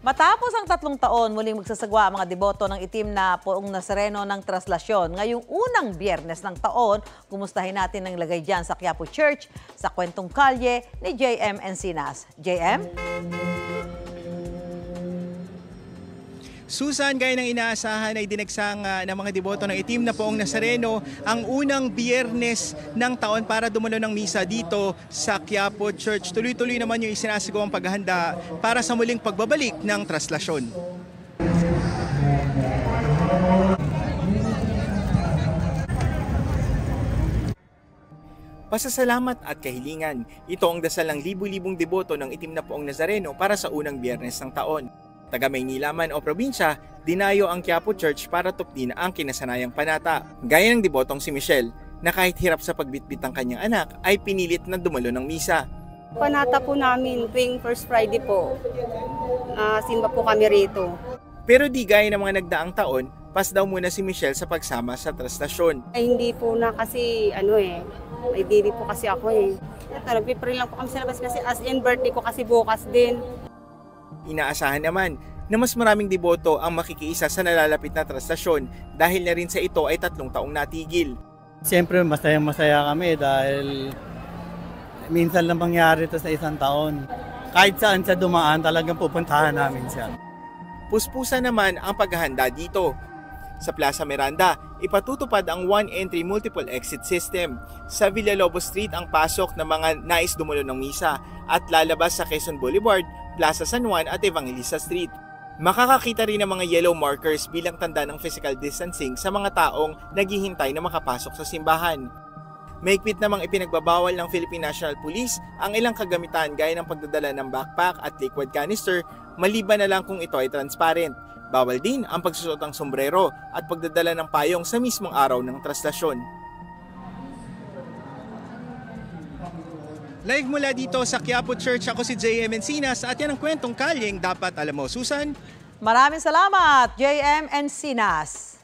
Matapos ang 3 taon, muling magsasagwa ang mga deboto ng itim na Poong Nazareno ng Traslasyon. Ngayong unang Biyernes ng taon, kumustahin natin ang lagay dyan sa Quiapo Church sa Kwentong Kalye ni JM Encinas. JM? Susan, gaya ng inaasahan ay dinagsang ng mga deboto ng itim na Poong Nazareno ang unang Biyernes ng taon para dumalo ng misa dito sa Quiapo Church. Tuloy-tuloy naman yung isinasagawang paghahanda para sa muling pagbabalik ng traslasyon. Pasasalamat at kahilingan. Ito ang dasal ng libu-libong deboto ng itim na Poong Nazareno para sa unang Biyernes ng taon. Taga Maynila man o probinsya, dinayo ang Quiapo Church para tupdin ang kinasanayang panata. Gaya ng debotong si Michelle, na kahit hirap sa pagbitbit ng kanyang anak, ay pinilit na dumalo ng misa. Panata po namin tuwing First Friday po, simba po kami rito. Pero di gaya ng mga nagdaang taon, pas daw muna si Michelle sa pagsama sa traslasyon. Ay hindi po na kasi may dili po kasi ako eh. Ito, nagpipray lang po kami sa labas kasi as in birthday ko kasi bukas din. Inaasahan naman na mas maraming deboto ang makikiisa sa nalalapit na traslasyon dahil na rin sa ito ay 3 taong natigil. Siyempre masayang-masaya kami dahil minsan lang mangyari ito sa 1 taon. Kahit saan siya dumaan talagang pupuntahan namin siya. Puspusa naman ang paghahanda dito. Sa Plaza Miranda, ipatutupad ang one entry multiple exit system. Sa Villalobos Street ang pasok ng mga nais dumalo ng misa at lalabas sa Quezon Boulevard, Plaza San Juan at Evangelista Street. Makakakita rin ng mga yellow markers bilang tanda ng physical distancing sa mga taong naghihintay na makapasok sa simbahan. Mahigpit namang ipinagbabawal ng Philippine National Police ang ilang kagamitan gaya ng pagdadala ng backpack at liquid canister maliban na lang kung ito ay transparent. Bawal din ang pagsusot ng sombrero at pagdadala ng payong sa mismong araw ng traslasyon. Live mula dito sa Quiapo Church, ako si JM Encinas at yan ang kwentong kalyeng dapat alam mo. Susan? Maraming salamat, JM Encinas.